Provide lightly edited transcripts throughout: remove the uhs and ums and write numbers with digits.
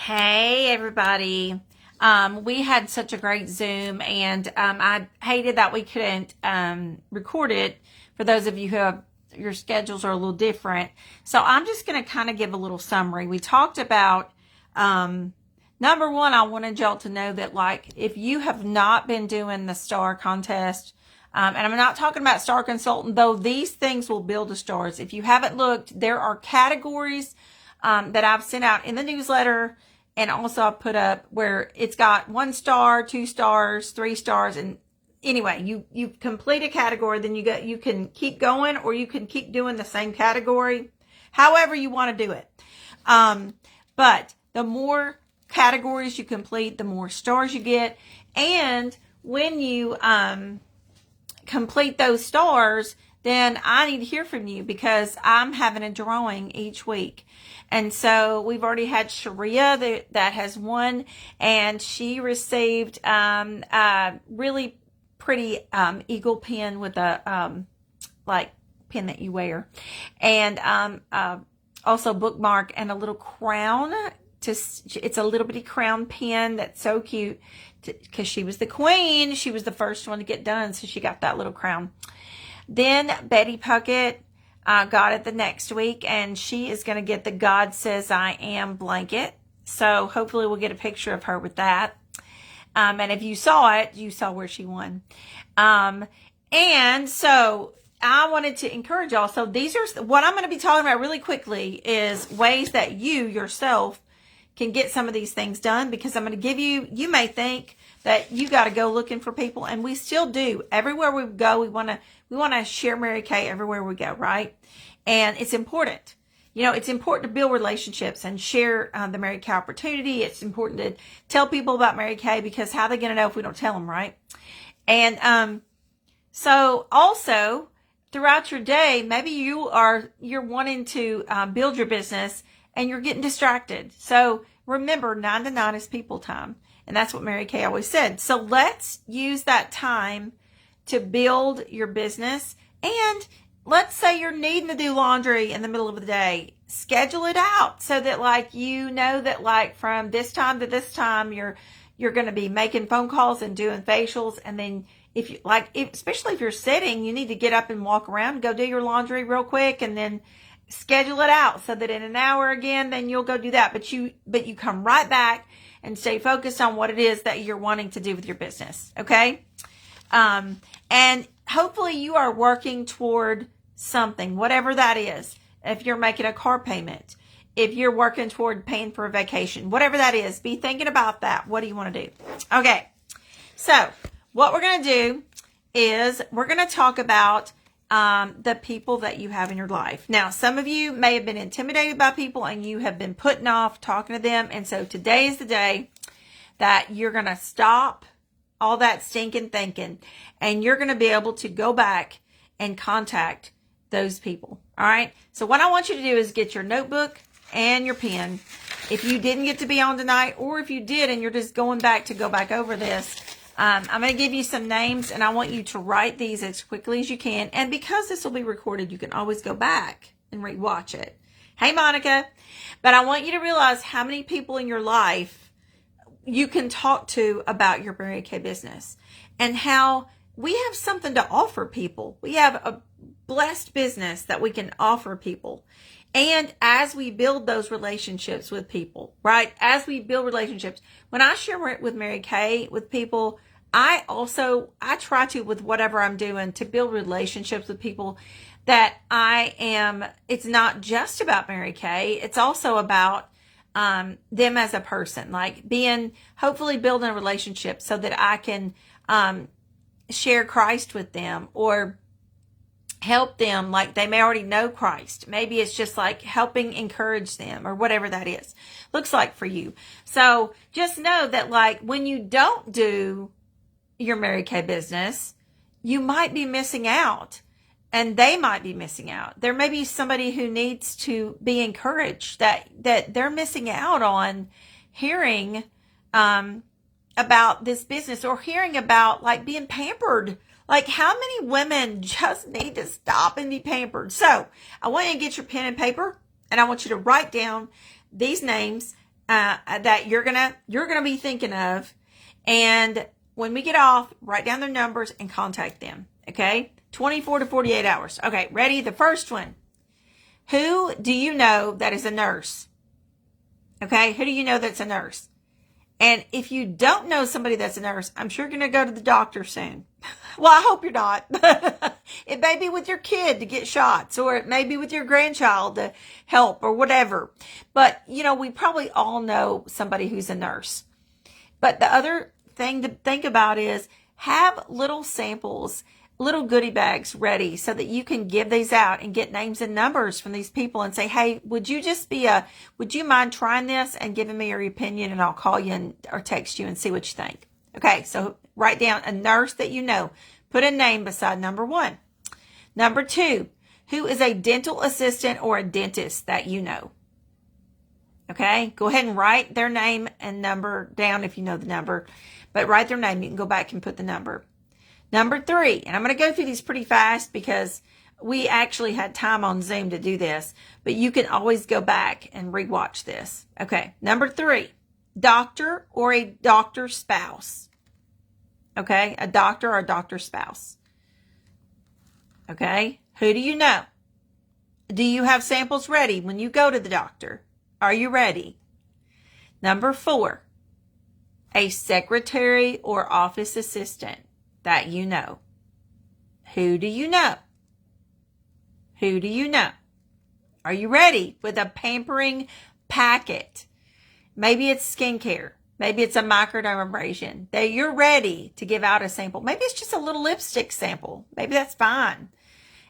Hey, everybody. We had such a great Zoom, and I hated that we couldn't record it for those of you who have your schedules are a little different. So I'm just going to kind of give a little summary. We talked about number one, I wanted y'all to know that, like, if you have not been doing the STAR contest, and I'm not talking about STAR Consultant, though these things will build the stars. If you haven't looked, there are categories that I've sent out in the newsletter, and also I've put up where it's got 1 star, 2 stars, 3 stars, and anyway, you complete a category, then you can keep going, or you can keep doing the same category, however you want to do it. But the more categories you complete, the more stars you get, and when you complete those stars, then I need to hear from you because I'm having a drawing each week. And so we've already had Sharia that has won, and she received a really pretty eagle pin with a like pin that you wear, and also bookmark and a little crown. It's a little bitty crown pin that's so cute because she was the queen. She was the first one to get done, so she got that little crown. Then Betty Puckett got it the next week, and she is going to get the God Says I Am blanket. So hopefully we'll get a picture of her with that. And if you saw it, you saw where she won. And so I wanted to encourage y'all. So these are what I'm going to be talking about really quickly is ways that you yourself can get some of these things done, because I'm going to give you may think that you got to go looking for people, and we still do. Everywhere we go, we want to share Mary Kay everywhere we go, right? And it's important. You know, it's important to build relationships and share the Mary Kay opportunity. It's important to tell people about Mary Kay, because how are they going to know if we don't tell them, right? And so also throughout your day, maybe you're wanting to build your business and you're getting distracted. So remember, 9 to 9 is people time. And that's what Mary Kay always said. So let's use that time to build your business. And let's say you're needing to do laundry in the middle of the day. Schedule it out so that, like, you know that, like, from this time to this time, you're going to be making phone calls and doing facials. And then if you especially if you're sitting, you need to get up and walk around and go do your laundry real quick, and then schedule it out so that in an hour again, then you'll go do that. But you come right back and stay focused on what it is that you're wanting to do with your business. Okay. And hopefully you are working toward something, whatever that is. If you're making a car payment, if you're working toward paying for a vacation, whatever that is, be thinking about that. What do you want to do? Okay. So what we're going to do is we're going to talk about the people that you have in your life. Now, some of you may have been intimidated by people and you have been putting off talking to them. And so today is the day that you're going to stop all that stinking thinking, and you're going to be able to go back and contact those people. All right. So what I want you to do is get your notebook and your pen. If you didn't get to be on tonight, or if you did and you're just going back to go back over this, I'm going to give you some names, and I want you to write these as quickly as you can. And because this will be recorded, you can always go back and rewatch it. Hey, Monica. But I want you to realize how many people in your life you can talk to about your Mary Kay business, and how we have something to offer people. We have a blessed business that we can offer people. And as we build those relationships with people, right? As we build relationships, when I share with Mary Kay with people, I try to, with whatever I'm doing, to build relationships with people that it's not just about Mary Kay. It's also about them as a person, like hopefully building a relationship so that I can share Christ with them, or help them, like they may already know Christ. Maybe it's just like helping encourage them, or whatever that looks like for you. So just know that, like, when you don't do your Mary Kay business, you might be missing out, and they might be missing out. There may be somebody who needs to be encouraged that they're missing out on hearing about this business, or hearing about, like, being pampered. Like, how many women just need to stop and be pampered? So I want you to get your pen and paper, and I want you to write down these names that you're gonna be thinking of. And when we get off, write down their numbers and contact them. Okay, 24 to 48 hours. Okay, ready? The first one. Who do you know that is a nurse? Okay, who do you know that's a nurse? And if you don't know somebody that's a nurse, I'm sure you're going to go to the doctor soon. Well, I hope you're not. It may be with your kid to get shots, or it may be with your grandchild to help or whatever. But, we probably all know somebody who's a nurse. But the other thing to think about is have little samples, little goodie bags ready so that you can give these out and get names and numbers from these people and say, hey, would you mind trying this and giving me your opinion, and I'll call you or text you and see what you think. Okay, so write down a nurse that you know. Put a name beside number 1. Number 2, who is a dental assistant or a dentist that you know? Okay, go ahead and write their name and number down if you know the number, but write their name. You can go back and put the number. Number 3, and I'm going to go through these pretty fast because we actually had time on Zoom to do this, but you can always go back and rewatch this. Okay, number 3, doctor or a doctor's spouse. Okay, a doctor or a doctor's spouse. Okay, who do you know? Do you have samples ready when you go to the doctor? Are you ready? Number 4, a secretary or office assistant that you know. Who do you know? Who do you know? Are you ready with a pampering packet? Maybe it's skincare. Maybe it's a microdermabrasion. That you're ready to give out a sample. Maybe it's just a little lipstick sample. Maybe that's fine.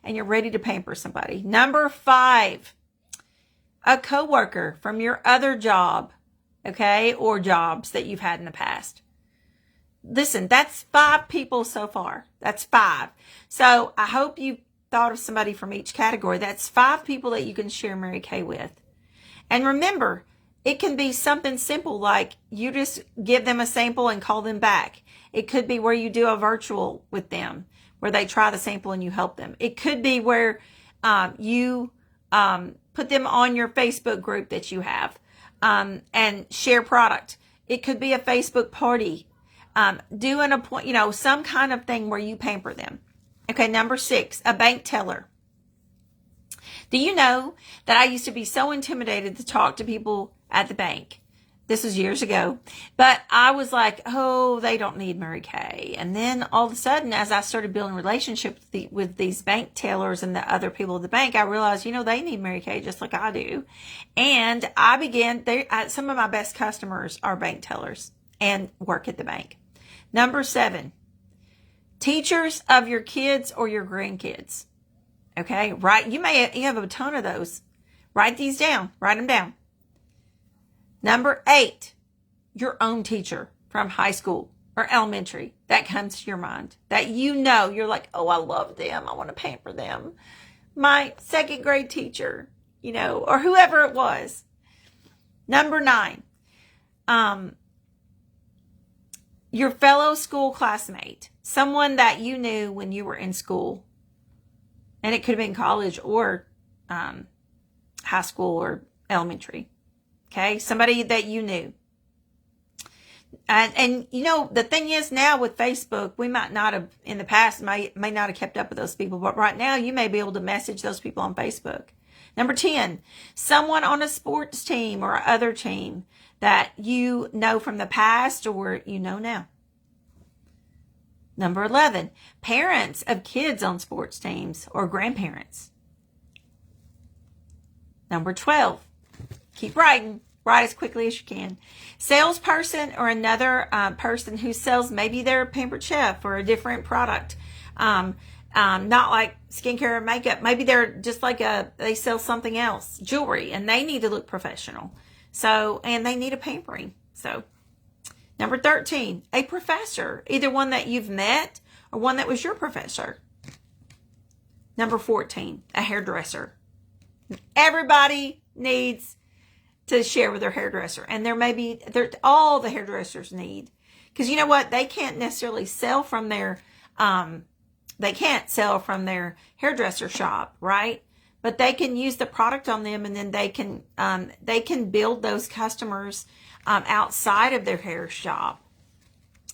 And you're ready to pamper somebody. Number 5, a coworker from your other job, okay, or jobs that you've had in the past. Listen, that's 5 people so far. That's 5. So I hope you thought of somebody from each category. That's 5 people that you can share Mary Kay with. And remember, it can be something simple like you just give them a sample and call them back. It could be where you do a virtual with them, where they try the sample and you help them. It could be where you put them on your Facebook group that you have and share product. It could be a Facebook party. Doing some kind of thing where you pamper them. Okay, number 6, a bank teller. Do you know that I used to be so intimidated to talk to people at the bank? This was years ago. But I was like, oh, they don't need Mary Kay. And then all of a sudden, as I started building relationships with these bank tellers and the other people at the bank, I realized, they need Mary Kay just like I do. And I began, some of my best customers are bank tellers and work at the bank. Number 7, teachers of your kids or your grandkids. Okay, you have a ton of those. Write these down. Write them down. Number 8, your own teacher from high school or elementary that comes to your mind that you're like, oh, I love them. I want to pamper them. My 2nd grade teacher, or whoever it was. Number 9, your fellow school classmate, someone that you knew when you were in school. And it could have been college or high school or elementary. Okay, somebody that you knew. And the thing is now with Facebook, we might not have, in the past, may not have kept up with those people. But right now, you may be able to message those people on Facebook. Number 10, someone on a sports team or other team that you know from the past or now. Number 11, parents of kids on sports teams or grandparents. Number 12, keep writing. Write as quickly as you can. Salesperson or another person who sells, maybe they're a Pampered Chef or a different product. Not like skincare or makeup. Maybe they're just like they sell something else, jewelry, and they need to look professional. So, and they need a pampering. So, number 13, a professor, either one that you've met or one that was your professor. Number 14, a hairdresser. Everybody needs to share with their hairdresser. And all the hairdressers need. Because you know what? They can't necessarily sell from their hairdresser shop, right? but they can use the product on them, and then they can build those customers outside of their hair shop.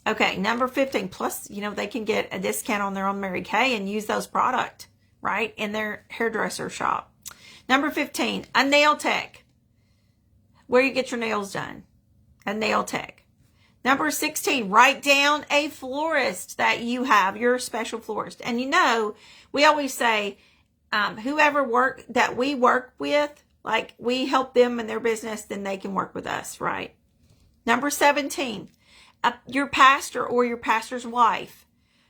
Okay, number 15, plus, they can get a discount on their own Mary Kay and use those product, right, in their hairdresser shop. Number 15, a nail tech, where you get your nails done, a nail tech. Number 16, write down a florist that you have, your special florist. And we always say, whoever that we work with, like we help them in their business, then they can work with us, right? Number 17, your pastor or your pastor's wife.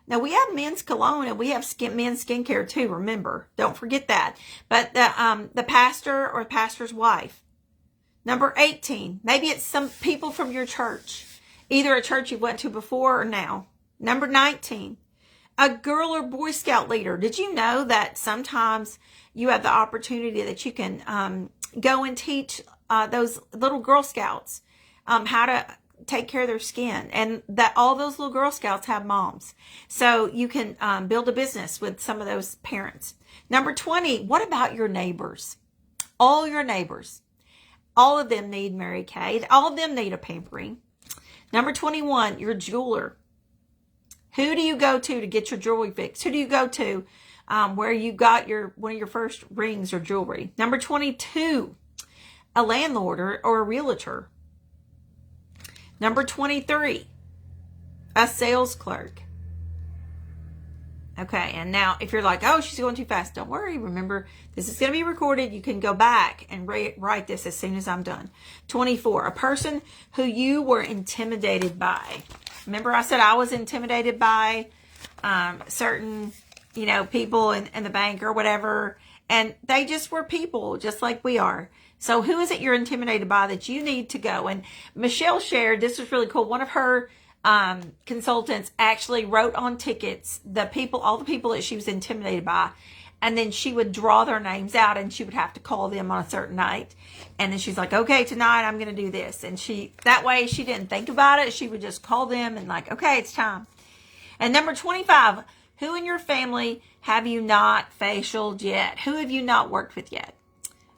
Now, we have men's cologne and we have men's skincare too, remember. Don't forget that. But the pastor or pastor's wife. Number 18, maybe it's some people from your church. Either a church you went to before or now. Number 19, a girl or Boy Scout leader. Did you know that sometimes you have the opportunity that you can go and teach those little Girl Scouts how to take care of their skin, and that all those little Girl Scouts have moms. So you can build a business with some of those parents. Number 20, what about your neighbors? All your neighbors. All of them need Mary Kay. All of them need a pampering. Number 21, your jeweler. Who do you go to get your jewelry fixed? Who do you go to where you got one of your first rings or jewelry? Number 22, a landlord or a realtor. Number 23, a sales clerk. Okay, and now if you're like, oh, she's going too fast, don't worry. Remember, this is going to be recorded. You can go back and write this as soon as I'm done. 24, a person who you were intimidated by. Remember I said I was intimidated by certain, people in the bank or whatever, and they just were people just like we are. So who is it you're intimidated by that you need to go? And Michelle shared, this was really cool. One of her consultants actually wrote on tickets all the people that she was intimidated by, and then she would draw their names out and she would have to call them on a certain night. And then she's like, okay, tonight I'm going to do this. And that way she didn't think about it. She would just call them and like, okay, it's time. And number 25, who in your family have you not facialed yet? Who have you not worked with yet?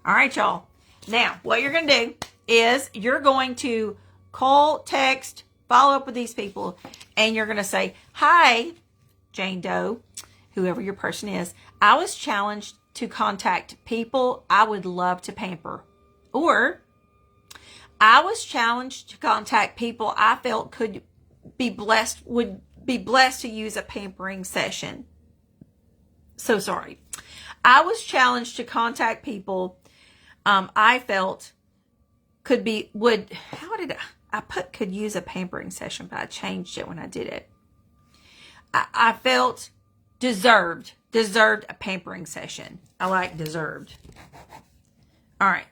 All right, y'all. Now, what you're going to do is you're going to call, text, follow up with these people, and you're going to say, hi, Jane Doe, whoever your person is. I was challenged to contact people I would love to pamper. Or, I was challenged to contact people I felt would be blessed to use a pampering session. So sorry. I was challenged to contact people I felt could use a pampering session, but I changed it when I did it. I felt deserved a pampering session. I like deserved. All right.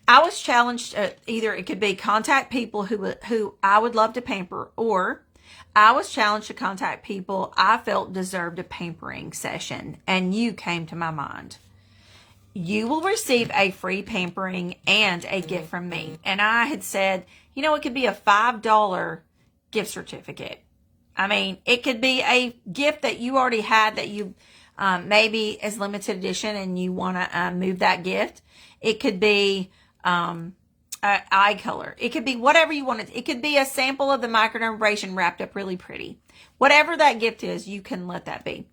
I was challenged, either it could be contact people who I would love to pamper, or I was challenged to contact people I felt deserved a pampering session, and you came to my mind. You will receive a free pampering and a gift from me. And I had said, it could be a $5 gift certificate. I mean, it could be a gift that you already had that you maybe is limited edition and you want to move that gift. It could be eye color. It could be whatever you want. It could be a sample of the microdermabrasion wrapped up really pretty. Whatever that gift is, you can let that be.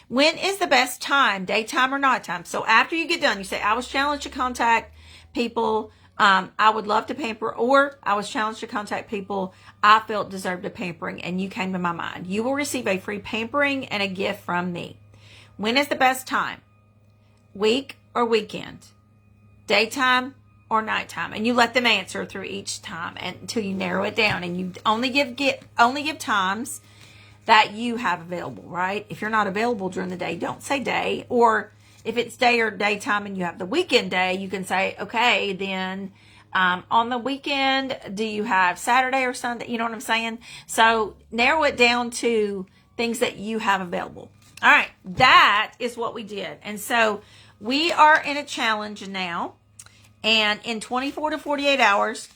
When is the best time, daytime or nighttime? So after you get done, you say, I was challenged to contact people I would love to pamper, or I was challenged to contact people I felt deserved a pampering, and you came to my mind. You will receive a free pampering and a gift from me. When is the best time? Week or weekend? Daytime or nighttime? And you let them answer through each time until you narrow it down, and you only give times that you have available, right? If you're not available during the day, don't say day. Or if it's day or daytime and you have the weekend day, you can say, okay, then on the weekend, do you have Saturday or Sunday? You know what I'm saying? So narrow it down to things that you have available. All right, that is what we did. And so we are in a challenge now. And in 24 to 48 hours,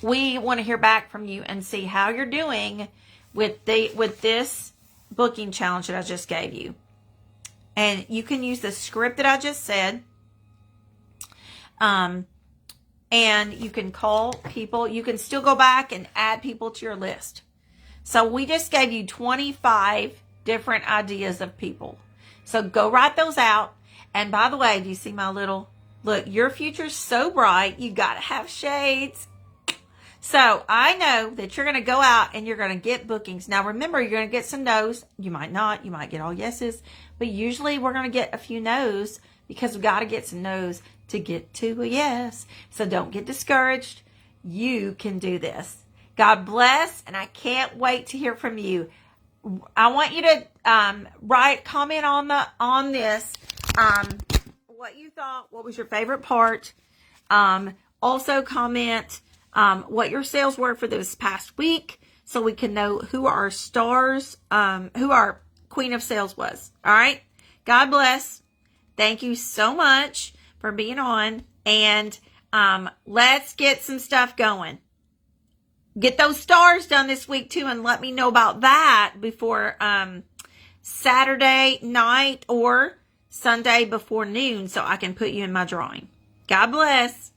we want to hear back from you and see how you're doing with this booking challenge that I just gave you. And you can use the script that I just said. And you can call people. You can still go back and add people to your list. So we just gave you 25 different ideas of people. So go write those out. And by the way, do you see my little, look, your future's so bright. You got to have shades. So I know that you're going to go out and you're going to get bookings. Now, remember, you're going to get some no's. You might not. You might get all yeses. But usually we're going to get a few no's because we got to get some no's to get to a yes. So don't get discouraged. You can do this. God bless. And I can't wait to hear from you. I want you to comment on this. What you thought. What was your favorite part? Also comment what your sales were for this past week, so we can know who our stars, who our queen of sales was. All right. God bless. Thank you so much for being on, and let's get some stuff going. Get those stars done this week too, and let me know about that before Saturday night or Sunday before noon, so I can put you in my drawing. God bless.